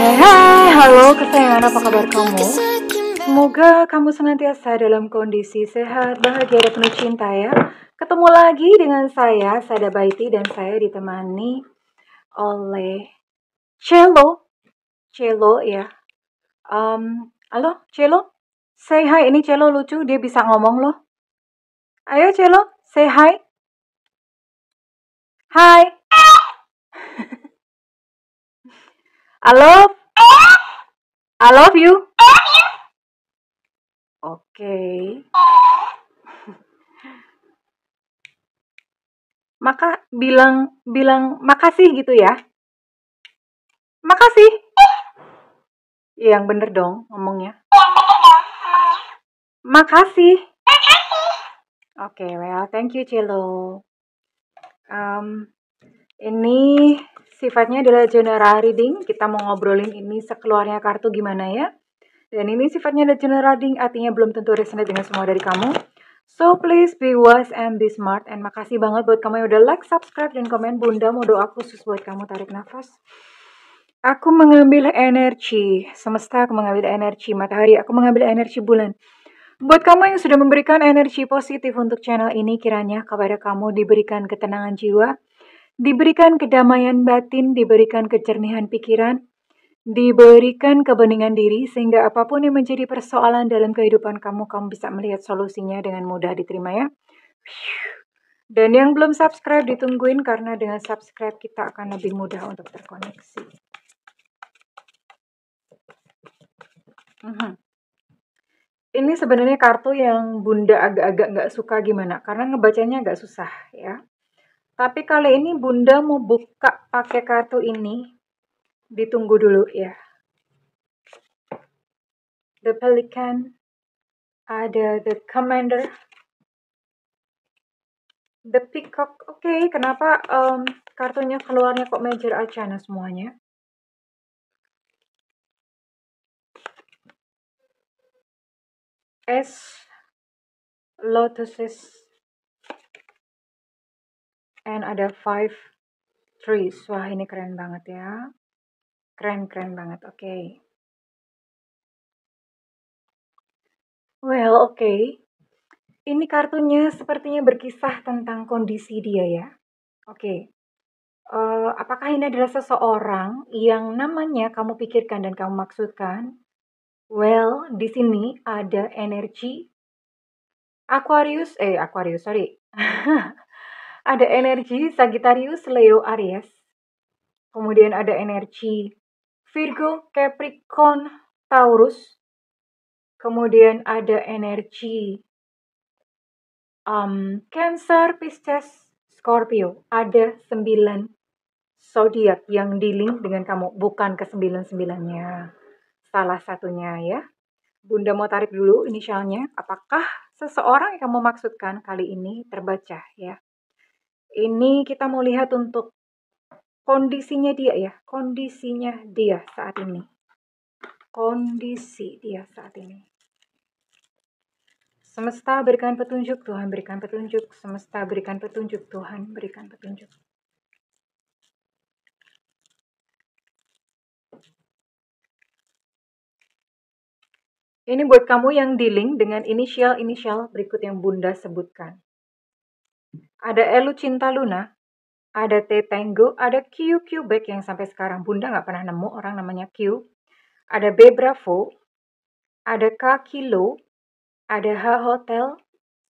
Hai, halo kesayangan, apa kabar kamu? Semoga kamu senantiasa dalam kondisi sehat, bahagia, dan penuh cinta ya. Ketemu lagi dengan saya, Sada Baiti, dan saya ditemani oleh Cello. Cello ya. Halo, Cello? Say hi, ini Cello lucu, dia bisa ngomong loh. Ayo Cello, say hi. Hi. I love you. Oke. Maka bilang makasih gitu ya. Makasih. Yang bener dong ngomongnya. Makasih. Oke, well, thank you Cello. Ini sifatnya adalah general reading. Kita mau ngobrolin ini sekeluarnya kartu gimana ya. Dan ini sifatnya adalah general reading, artinya belum tentu resonate dengan semua dari kamu. So please be wise and be smart. And makasih banget buat kamu yang udah like, subscribe, dan komen. Bunda mau doa khusus buat kamu. Tarik nafas. Aku mengambil energi semesta, aku mengambil energi matahari, aku mengambil energi bulan. Buat kamu yang sudah memberikan energi positif untuk channel ini, kiranya kepada kamu diberikan ketenangan jiwa, diberikan kedamaian batin, diberikan kejernihan pikiran, diberikan kebeningan diri, sehingga apapun yang menjadi persoalan dalam kehidupan kamu, kamu bisa melihat solusinya dengan mudah diterima ya. Dan yang belum subscribe ditungguin, karena dengan subscribe kita akan lebih mudah untuk terkoneksi. Ini sebenarnya kartu yang Bunda agak-agak nggak suka gimana, karena ngebacanya agak susah ya. Tapi kali ini Bunda mau buka pakai kartu ini. Ditunggu dulu ya. The Pelican, ada The Commander, The Peacock. Oke, kenapa kartunya keluarnya kok Major Arcana semuanya? Lotuses, and ada 5 trees. Wah, ini keren banget ya. Keren banget. Oke. Well, oke. Ini kartunya sepertinya berkisah tentang kondisi dia ya. Oke. Apakah ini adalah seseorang yang namanya kamu pikirkan dan kamu maksudkan? Well, di sini ada energi Aquarius, sorry. Ada energi Sagittarius, Leo, Aries. Kemudian ada energi Virgo, Capricorn, Taurus. Kemudian ada energi Cancer, Pisces, Scorpio. Ada 9 zodiak yang di-link dengan kamu, bukan ke 9-9-nya. Salah satunya ya. Bunda mau tarik dulu inisialnya. Apakah seseorang yang kamu maksudkan kali ini terbaca ya? Ini kita mau lihat untuk kondisinya dia ya. Kondisinya dia saat ini. Kondisi dia saat ini. Semesta berikan petunjuk, Tuhan berikan petunjuk. Semesta berikan petunjuk, Tuhan berikan petunjuk. Ini buat kamu yang di-link dengan inisial-inisial berikut yang Bunda sebutkan. Ada Elu Cinta Luna, ada T Tango, ada Q Quebec yang sampai sekarang Bunda nggak pernah nemu orang namanya Q. Ada B Bravo, ada K Kilo, ada H Hotel,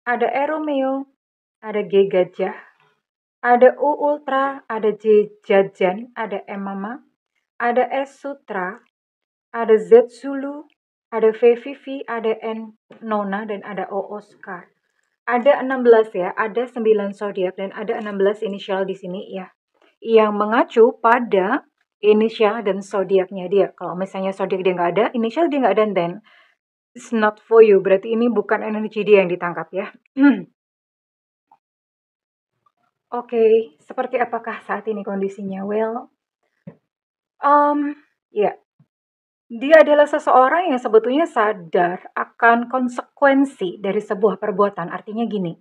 ada E Romeo, ada G Gajah, ada U Ultra, ada J Jajan, ada M Mama, ada S Sutra, ada Z Zulu, ada V Vivi, ada N Nona, dan ada O Oscar. Ada 16 ya, ada 9 zodiak dan ada 16 inisial di sini ya. Yang mengacu pada inisial dan zodiaknya dia. Kalau misalnya zodiak dia nggak ada, inisial dia nggak ada, then it's not for you. Berarti ini bukan energi dia yang ditangkap ya. Oke, seperti apakah saat ini kondisinya? Well, ya. Dia adalah seseorang yang sebetulnya sadar akan konsekuensi dari sebuah perbuatan. Artinya gini,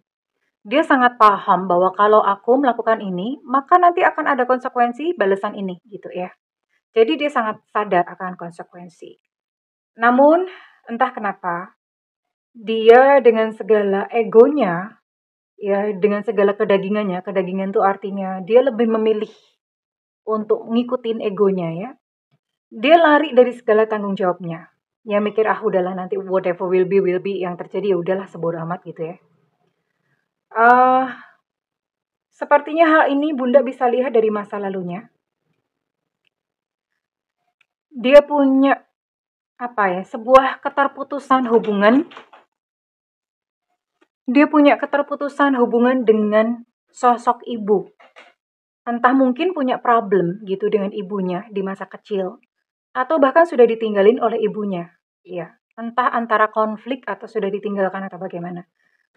dia sangat paham bahwa kalau aku melakukan ini, maka nanti akan ada konsekuensi balasan ini gitu ya. Jadi dia sangat sadar akan konsekuensi. Namun, entah kenapa, dia dengan segala egonya, ya dengan segala kedagingannya, kedagingan itu artinya dia lebih memilih untuk ngikutin egonya ya. Dia lari dari segala tanggung jawabnya. Ya mikir udahlah nanti whatever will be yang terjadi ya udahlah sebodo amat gitu ya. Sepertinya hal ini Bunda bisa lihat dari masa lalunya. Dia punya sebuah keterputusan hubungan. Dia punya keterputusan hubungan dengan sosok ibu. Entah mungkin punya problem gitu dengan ibunya di masa kecil. Atau bahkan sudah ditinggalin oleh ibunya. Iya, entah antara konflik atau sudah ditinggalkan atau bagaimana.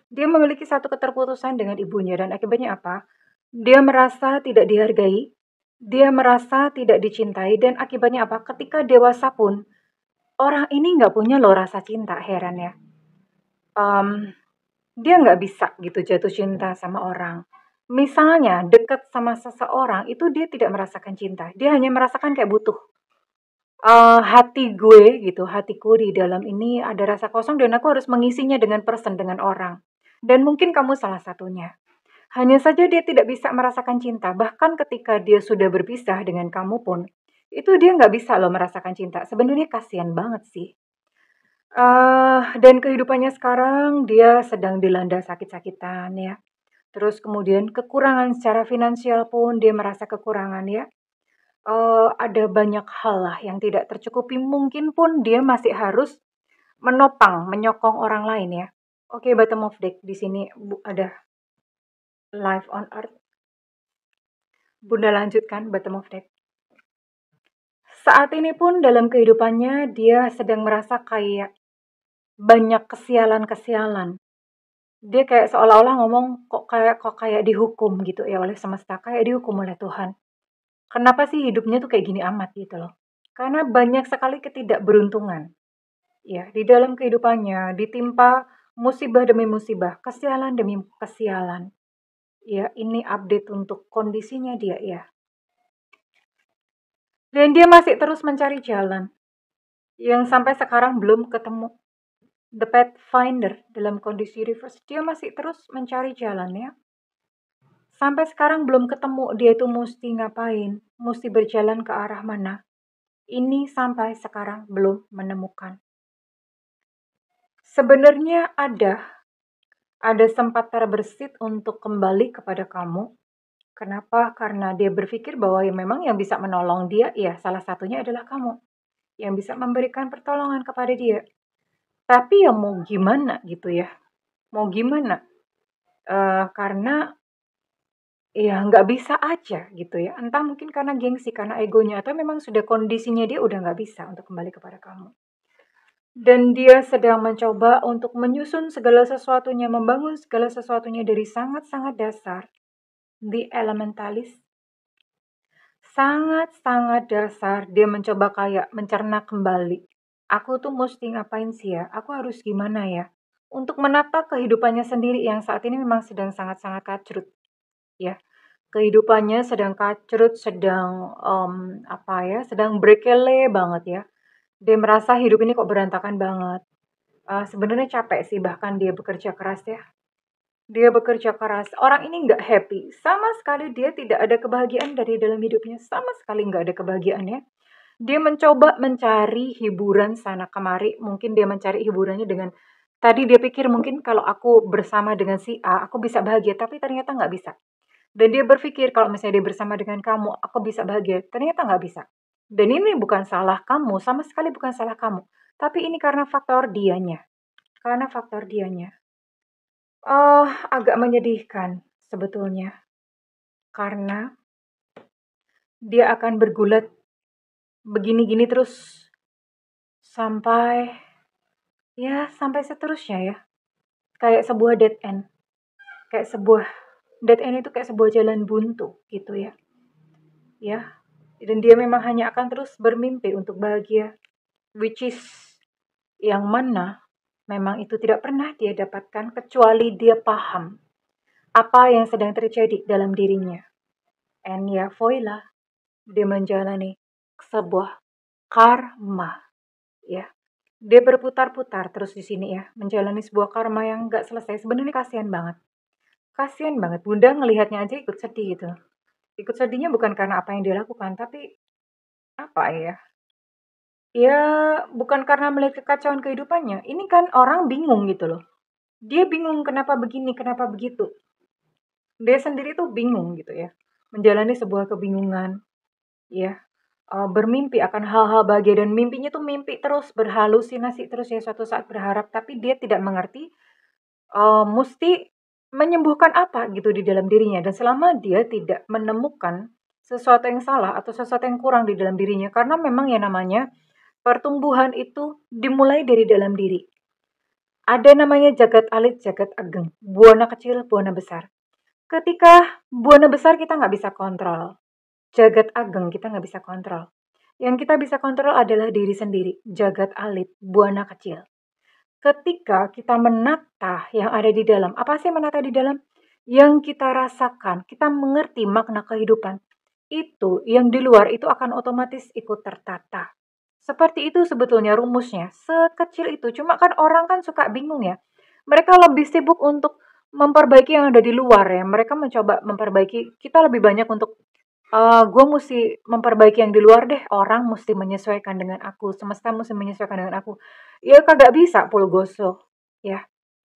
Dia memiliki satu keterputusan dengan ibunya dan akibatnya apa? Dia merasa tidak dihargai, dia merasa tidak dicintai dan akibatnya apa? Ketika dewasa pun, orang ini nggak punya loh rasa cinta, heran ya. Dia nggak bisa gitu jatuh cinta sama orang. Misalnya deket sama seseorang itu dia tidak merasakan cinta, dia hanya merasakan kayak butuh. Hati gue gitu, hatiku di dalam ini ada rasa kosong dan aku harus mengisinya dengan person, dengan orang. Dan mungkin kamu salah satunya. Hanya saja dia tidak bisa merasakan cinta, bahkan ketika dia sudah berpisah dengan kamu pun, itu dia nggak bisa loh merasakan cinta. Sebenarnya kasihan banget sih. Dan kehidupannya sekarang dia sedang dilanda sakit-sakitan ya. Terus kemudian kekurangan secara finansial pun dia merasa kekurangan ya. Ada banyak hal lah yang tidak tercukupi, mungkin pun dia masih harus menopang, menyokong orang lain ya. Oke, bottom of deck di sini ada live on earth. Bunda lanjutkan bottom of deck. Saat ini pun dalam kehidupannya dia sedang merasa kayak banyak kesialan-kesialan. Dia kayak seolah-olah ngomong kok kayak dihukum gitu ya oleh semesta, kayak dihukum oleh Tuhan. Kenapa sih hidupnya tuh kayak gini amat gitu loh. Karena banyak sekali ketidakberuntungan. Ya, di dalam kehidupannya ditimpa musibah demi musibah, kesialan demi kesialan. Ya, ini update untuk kondisinya dia ya. Dan dia masih terus mencari jalan yang sampai sekarang belum ketemu. The Pathfinder dalam kondisi reverse, dia masih terus mencari jalan ya. Sampai sekarang belum ketemu dia itu mesti ngapain, mesti berjalan ke arah mana. Ini sampai sekarang belum menemukan. Sebenarnya ada sempat terbersit untuk kembali kepada kamu. Kenapa? Karena dia berpikir bahwa ya memang yang bisa menolong dia, ya salah satunya adalah kamu. Yang bisa memberikan pertolongan kepada dia. Tapi ya mau gimana gitu ya. Mau gimana? Karena ya nggak bisa aja gitu ya. Entah mungkin karena gengsi, karena egonya. Atau memang sudah kondisinya dia udah nggak bisa untuk kembali kepada kamu. Dan dia sedang mencoba untuk menyusun segala sesuatunya, membangun segala sesuatunya dari sangat-sangat dasar. The Elementalist. Sangat-sangat dasar, dia mencoba kayak mencerna kembali. Aku tuh mesti ngapain sih ya? Aku harus gimana ya? Untuk menata kehidupannya sendiri yang saat ini memang sedang sangat-sangat kacrut. Ya, kehidupannya sedang kacrut, sedang sedang berkele banget ya. Dia merasa hidup ini kok berantakan banget. Sebenarnya capek sih, bahkan dia bekerja keras ya. Dia bekerja keras. Orang ini nggak happy. Sama sekali dia tidak ada kebahagiaan dari dalam hidupnya. Sama sekali nggak ada kebahagiaannya. Dia mencoba mencari hiburan sana kemari. Mungkin dia mencari hiburannya dengan, tadi dia pikir mungkin kalau aku bersama dengan si A, aku bisa bahagia. Tapi ternyata nggak bisa. Dan dia berpikir kalau misalnya dia bersama dengan kamu, aku bisa bahagia. Ternyata nggak bisa. Dan ini bukan salah kamu. Sama sekali bukan salah kamu. Tapi ini karena faktor dianya. Karena faktor dianya. Agak menyedihkan sebetulnya. Karena dia akan bergulat begini-gini terus sampai seterusnya ya. Kayak sebuah dead end. Kayak sebuah dead end itu kayak sebuah jalan buntu gitu ya. Ya. Dan dia memang hanya akan terus bermimpi untuk bahagia. Which is yang mana memang itu tidak pernah dia dapatkan kecuali dia paham apa yang sedang terjadi dalam dirinya. And ya voila, dia menjalani sebuah karma, ya. Dia berputar-putar terus di sini ya, menjalani sebuah karma yang nggak selesai. Sebenarnya kasihan banget. Kasihan banget. Bunda ngelihatnya aja ikut sedih gitu. Ikut sedihnya bukan karena apa yang dia lakukan, tapi apa ya? Ya, bukan karena melihat kekacauan kehidupannya. Ini kan orang bingung gitu loh. Dia bingung kenapa begini, kenapa begitu. Dia sendiri tuh bingung gitu ya. Menjalani sebuah kebingungan, ya. Bermimpi akan hal-hal bahagia dan mimpinya tuh mimpi terus, berhalusinasi terus ya, suatu saat berharap, tapi dia tidak mengerti musti menyembuhkan apa gitu di dalam dirinya. Dan selama dia tidak menemukan sesuatu yang salah atau sesuatu yang kurang di dalam dirinya, karena memang yang namanya pertumbuhan itu dimulai dari dalam diri. Ada namanya jagat alit, jagat ageng, buana kecil, buana besar. Ketika buana besar kita nggak bisa kontrol, jagat ageng kita nggak bisa kontrol. Yang kita bisa kontrol adalah diri sendiri, jagat alit, buana kecil. Ketika kita menata yang ada di dalam, apa sih menata di dalam? Yang kita rasakan, kita mengerti makna kehidupan. Itu, yang di luar itu akan otomatis ikut tertata. Seperti itu sebetulnya rumusnya, sekecil itu. Cuma kan orang kan suka bingung ya. Mereka lebih sibuk untuk memperbaiki yang ada di luar ya. Mereka mencoba memperbaiki, kita lebih banyak untuk gue mesti memperbaiki yang di luar deh, orang mesti menyesuaikan dengan aku, semesta mesti menyesuaikan dengan aku. Ya kagak bisa Pulgoso, ya.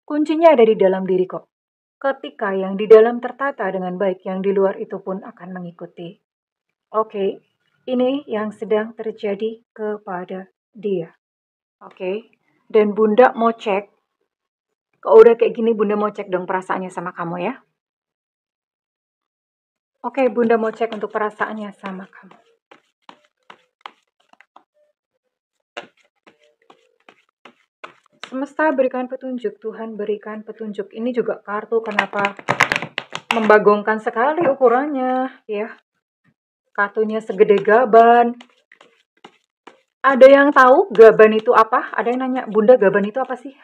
Kuncinya ada di dalam diri kok. Ketika yang di dalam tertata dengan baik, yang di luar itu pun akan mengikuti. Oke, ini yang sedang terjadi kepada dia. Oke, dan Bunda mau cek, kalau udah kayak gini Bunda mau cek dong perasaannya sama kamu ya. Oke, Bunda mau cek untuk perasaannya sama kamu. Semesta berikan petunjuk, Tuhan berikan petunjuk. Ini juga kartu kenapa membagongkan sekali ukurannya, ya. Kartunya segede gaban. Ada yang tahu gaban itu apa? Ada yang nanya, Bunda gaban itu apa sih?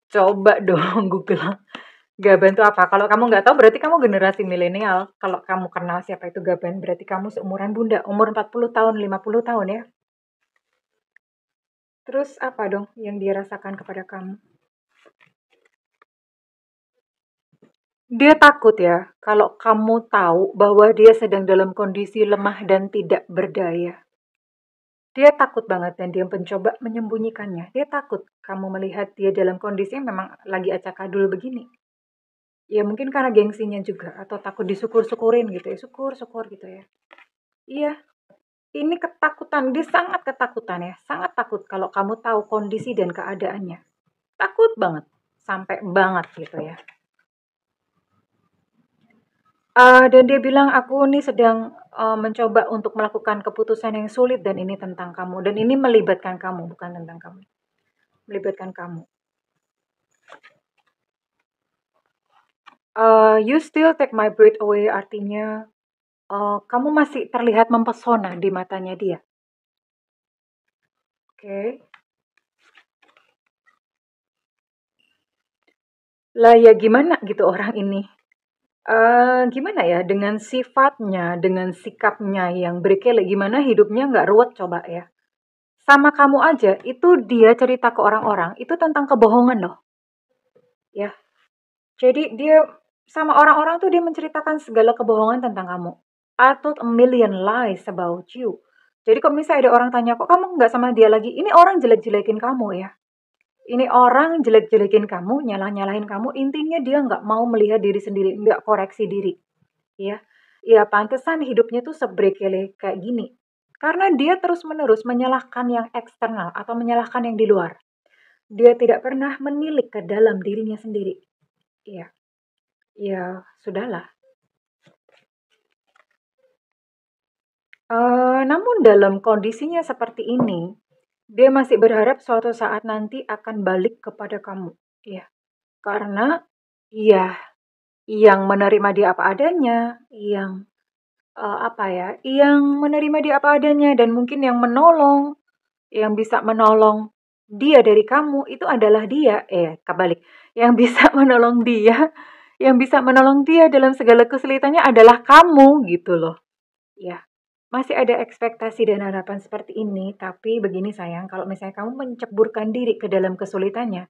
Coba dong Google. Gaban itu apa? Kalau kamu nggak tahu berarti kamu generasi milenial. Kalau kamu kenal siapa itu gaban, berarti kamu seumuran Bunda. Umur 40 tahun, 50 tahun ya. Terus apa dong yang dia rasakan kepada kamu? Dia takut ya, kalau kamu tahu bahwa dia sedang dalam kondisi lemah dan tidak berdaya. Dia takut banget dan dia mencoba menyembunyikannya. Dia takut kamu melihat dia dalam kondisi yang memang lagi acak-adul begini. Ya mungkin karena gengsinya juga, atau takut disyukur-syukurin gitu ya, syukur-syukur gitu ya. Iya, ini ketakutan, dia sangat ketakutan ya, sangat takut kalau kamu tahu kondisi dan keadaannya. Takut banget, sampai banget gitu ya. Dan dia bilang, aku nih sedang mencoba untuk melakukan keputusan yang sulit dan ini tentang kamu. Dan ini melibatkan kamu, bukan tentang kamu. Melibatkan kamu. You still take my breath away, artinya kamu masih terlihat mempesona di matanya dia. Oke. Lah ya gimana gitu orang ini? Gimana ya, dengan sifatnya, dengan sikapnya yang berkelek, gimana hidupnya nggak ruwet coba ya. Sama kamu aja, itu dia cerita ke orang-orang, itu tentang kebohongan loh. Ya, jadi dia sama orang-orang tuh dia menceritakan segala kebohongan tentang kamu. I told a million lies about you. Jadi kalau misalnya ada orang tanya, kok kamu nggak sama dia lagi? Ini orang jelek-jelekin kamu ya. Ini orang jelek-jelekin kamu, nyalah-nyalahin kamu. Intinya dia nggak mau melihat diri sendiri, nggak koreksi diri. Ya, ya pantesan hidupnya tuh sebrekele kayak gini. Karena dia terus-menerus menyalahkan yang eksternal atau menyalahkan yang di luar. Dia tidak pernah menilik ke dalam dirinya sendiri. Iya, ya sudahlah. Namun dalam kondisinya seperti ini, dia masih berharap suatu saat nanti akan balik kepada kamu. Iya, karena iya, yang menerima dia apa adanya, yang apa ya, yang menerima dia apa adanya dan mungkin yang menolong, yang bisa menolong dia dari kamu itu adalah dia. Kebalik. Yang bisa menolong dia, yang bisa menolong dia dalam segala kesulitannya adalah kamu gitu loh. Ya. masih ada ekspektasi dan harapan seperti ini, tapi begini sayang, kalau misalnya kamu menceburkan diri ke dalam kesulitannya,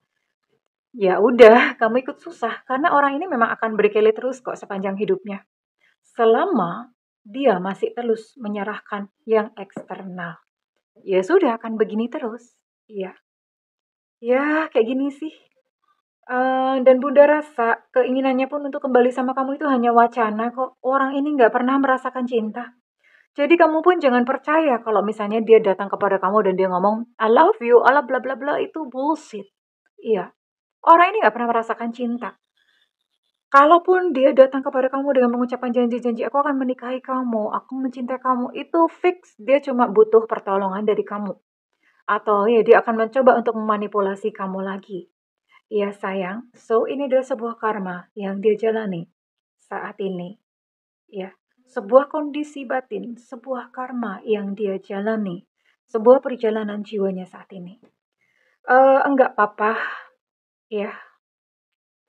ya udah, kamu ikut susah, karena orang ini memang akan berkelit terus kok sepanjang hidupnya. Selama dia masih terus menyerahkan yang eksternal. Ya sudah, akan begini terus. Iya. Ya, kayak gini sih. Dan Bunda rasa keinginannya pun untuk kembali sama kamu itu hanya wacana kok. Orang ini nggak pernah merasakan cinta. Jadi kamu pun jangan percaya kalau misalnya dia datang kepada kamu dan dia ngomong, I love you, Allah bla bla bla, itu bullshit. Iya. Orang ini nggak pernah merasakan cinta. Kalaupun dia datang kepada kamu dengan mengucapkan janji-janji, aku akan menikahi kamu, aku mencintai kamu, itu fix dia cuma butuh pertolongan dari kamu. Atau ya dia akan mencoba untuk memanipulasi kamu lagi. Ya sayang, so ini adalah sebuah karma yang dia jalani saat ini. Ya, sebuah kondisi batin, sebuah karma yang dia jalani, sebuah perjalanan jiwanya saat ini. Enggak apa-apa, ya.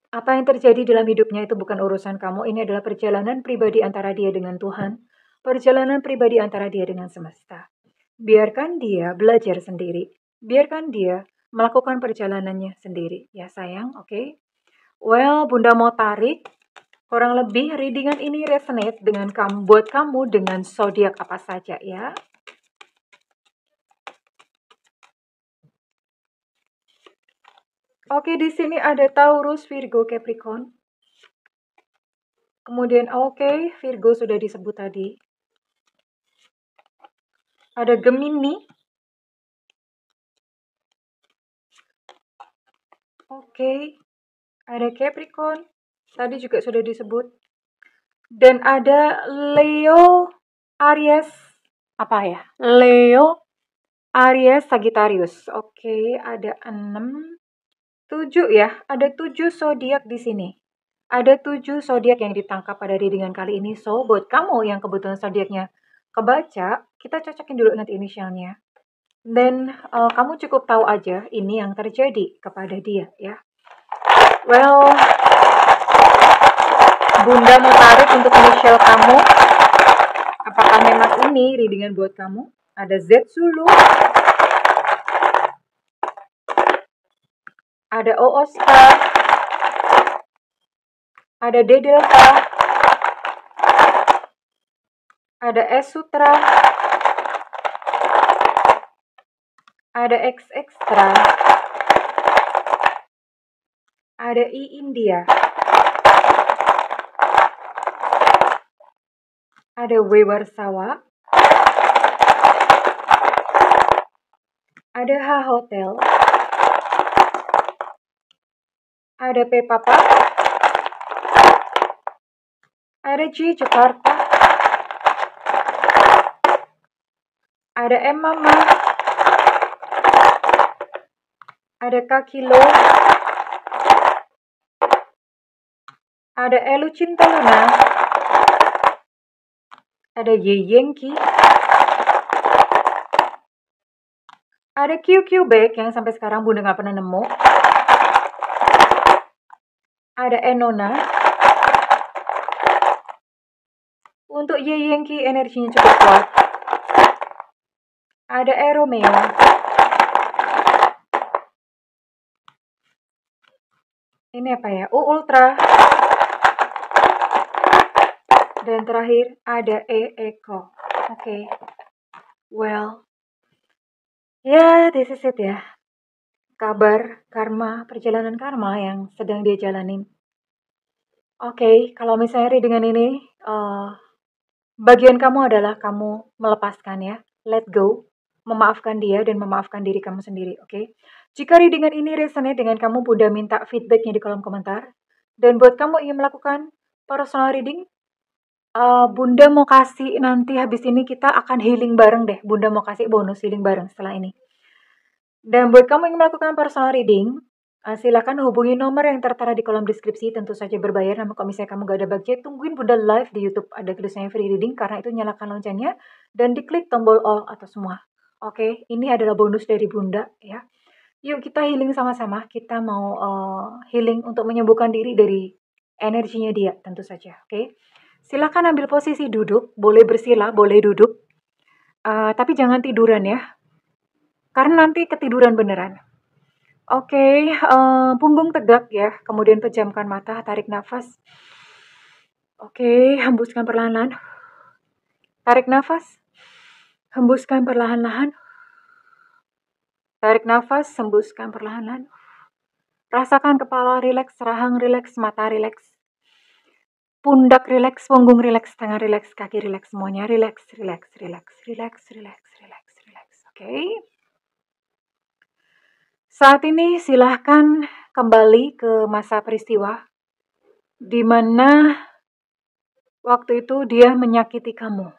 Apa yang terjadi dalam hidupnya itu bukan urusan kamu. Ini adalah perjalanan pribadi antara dia dengan Tuhan, perjalanan pribadi antara dia dengan semesta. Biarkan dia belajar sendiri. Biarkan dia melakukan perjalanannya sendiri. Ya sayang, oke? Well, Bunda mau tarik. Kurang lebih readingan ini resonate dengan kamu, buat kamu dengan zodiak apa saja ya. Oke, di sini ada Taurus, Virgo, Capricorn. Kemudian oke, Virgo sudah disebut tadi. Ada Gemini. Oke. Ada Capricorn. Tadi juga sudah disebut. Dan ada Leo, Aries. Apa ya? Leo, Aries, Sagittarius. Oke, ada 6. 7 ya. Ada 7 zodiak di sini. Ada 7 zodiak yang ditangkap pada readingan kali ini. So, buat kamu yang kebetulan zodiaknya kebaca, kita cocokin dulu nanti inisialnya. Dan kamu cukup tahu aja ini yang terjadi kepada dia ya. Well, Bunda mau tarik untuk inisial kamu. Apakah memang ini readingan buat kamu? Ada Z Zulu. Ada O Oscar. Ada D Delta. Ada S Sutra. Ada X Extra. Ada I India. Ada W Warsawa. Ada H Hotel. Ada P Papa. Ada J Jakarta. Ada M Mama. Ada K Kilo. Ada Elu Cinta Luna. Ada Y Yengki. Ada QQ Back yang sampai sekarang Bunda nggak pernah nemu. Ada Enona. Untuk Y Yengki energinya cukup kuat. Ada Romeo. Ini apa ya? Ultra. Dan terakhir ada Eko. Oke. Well. Ya, this is it ya. Kabar karma, perjalanan karma yang sedang dia jalanin. Oke, kalau misalnya readingan ini, bagian kamu adalah kamu melepaskan ya. Let go. Memaafkan dia dan memaafkan diri kamu sendiri, oke? Jika readingan ini resonate dengan kamu, Bunda minta feedbacknya di kolom komentar. Dan buat kamu ingin melakukan personal reading, Bunda mau kasih nanti habis ini kita akan healing bareng deh. Bunda mau kasih bonus healing bareng setelah ini. Dan buat kamu yang melakukan personal reading, silakan hubungi nomor yang tertera di kolom deskripsi. Tentu saja berbayar. Namun kalau misalnya kamu gak ada budget, tungguin Bunda live di YouTube. Ada tulisannya free reading. Karena itu nyalakan loncengnya dan diklik tombol all atau semua. Oke, ini adalah bonus dari Bunda ya. Yuk kita healing sama-sama. Kita mau healing untuk menyembuhkan diri dari energinya dia tentu saja. Oke. Silakan ambil posisi duduk. Boleh bersila, boleh duduk. Tapi jangan tiduran ya, karena nanti ketiduran beneran. Oke, punggung tegak ya, kemudian pejamkan mata, tarik nafas. Oke, hembuskan perlahan-lahan. Tarik nafas, hembuskan perlahan-lahan. Tarik nafas, hembuskan perlahan-lahan. Rasakan kepala rileks, rahang rileks, mata rileks. Pundak rileks, punggung rileks, tangan rileks, kaki rileks, semuanya rileks, rileks, rileks, rileks, rileks, rileks, rileks. Oke. Saat ini silahkan kembali ke masa peristiwa di mana waktu itu dia menyakiti kamu.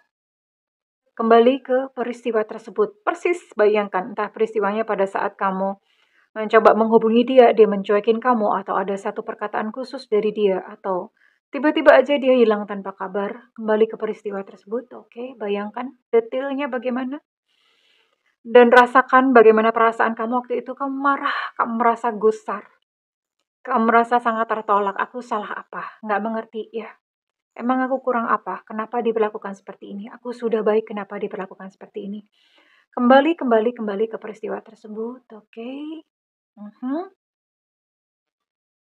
Kembali ke peristiwa tersebut. Persis bayangkan entah peristiwanya pada saat kamu mencoba menghubungi dia mencuekin kamu, atau ada satu perkataan khusus dari dia, atau tiba-tiba aja dia hilang tanpa kabar. Kembali ke peristiwa tersebut, oke? Bayangkan detailnya bagaimana. Dan rasakan bagaimana perasaan kamu waktu itu. Kamu marah, kamu merasa gusar. Kamu merasa sangat tertolak. Aku salah apa? Nggak mengerti ya. Emang aku kurang apa? Kenapa diperlakukan seperti ini? Aku sudah baik, kenapa diperlakukan seperti ini? Kembali ke peristiwa tersebut, oke?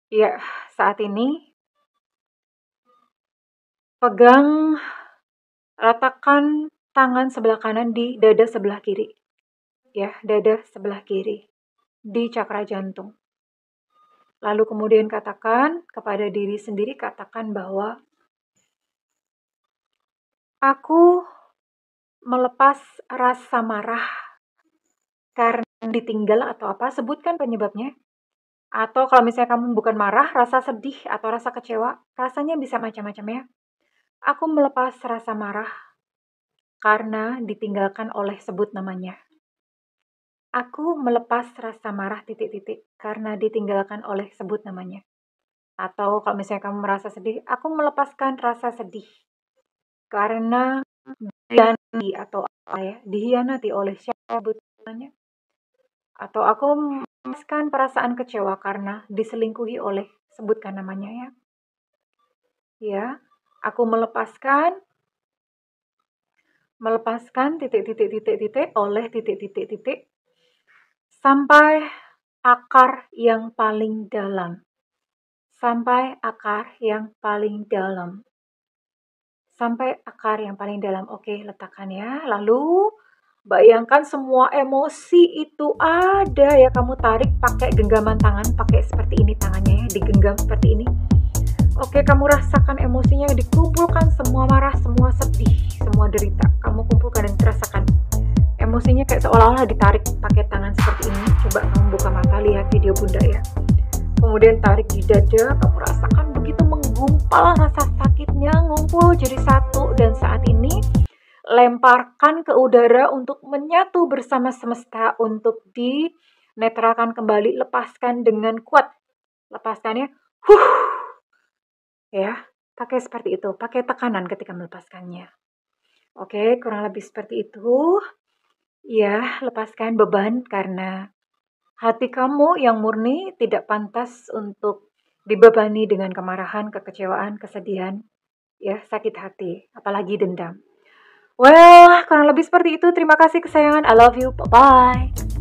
Ya, saat ini pegang, letakkan tangan sebelah kanan di dada sebelah kiri. Ya, dada sebelah kiri. Di cakra jantung. Lalu kemudian katakan kepada diri sendiri, katakan bahwa aku melepas rasa marah karena ditinggal atau apa, sebutkan penyebabnya. Atau kalau misalnya kamu bukan marah, rasa sedih atau rasa kecewa, rasanya bisa macam-macam ya. Aku melepas rasa marah karena ditinggalkan oleh sebut namanya. Aku melepas rasa marah titik-titik karena ditinggalkan oleh sebut namanya. Atau kalau misalnya kamu merasa sedih, aku melepaskan rasa sedih karena dihianati atau apa ya, dihianati oleh siapa sebut namanya. Atau aku melepaskan perasaan kecewa karena diselingkuhi oleh sebutkan namanya ya. Ya, aku melepaskan titik-titik oleh titik-titik sampai akar yang paling dalam. Sampai akar yang paling dalam. Sampai akar yang paling dalam. Oke, letakkan ya. Lalu bayangkan semua emosi itu ada ya, kamu tarik pakai genggaman tangan, pakai seperti ini tangannya ya, digenggam seperti ini. Oke, kamu rasakan emosinya, dikumpulkan, semua marah, semua sedih, semua derita. Kamu kumpulkan dan rasakan. Emosinya kayak seolah-olah ditarik pakai tangan seperti ini. Coba kamu buka mata, lihat video bunda ya. Kemudian tarik di dada, kamu rasakan begitu menggumpal rasa sakitnya, ngumpul jadi satu. Dan saat ini lemparkan ke udara untuk menyatu bersama semesta, untuk dinetralkan kembali. Lepaskan dengan kuat. Lepaskannya. Ya, pakai seperti itu, pakai tekanan ketika melepaskannya. Oke, kurang lebih seperti itu. Ya, lepaskan beban karena hati kamu yang murni tidak pantas untuk dibebani dengan kemarahan, kekecewaan, kesedihan, ya, sakit hati, apalagi dendam. Well, kurang lebih seperti itu. Terima kasih kesayangan. I love you. Bye-bye.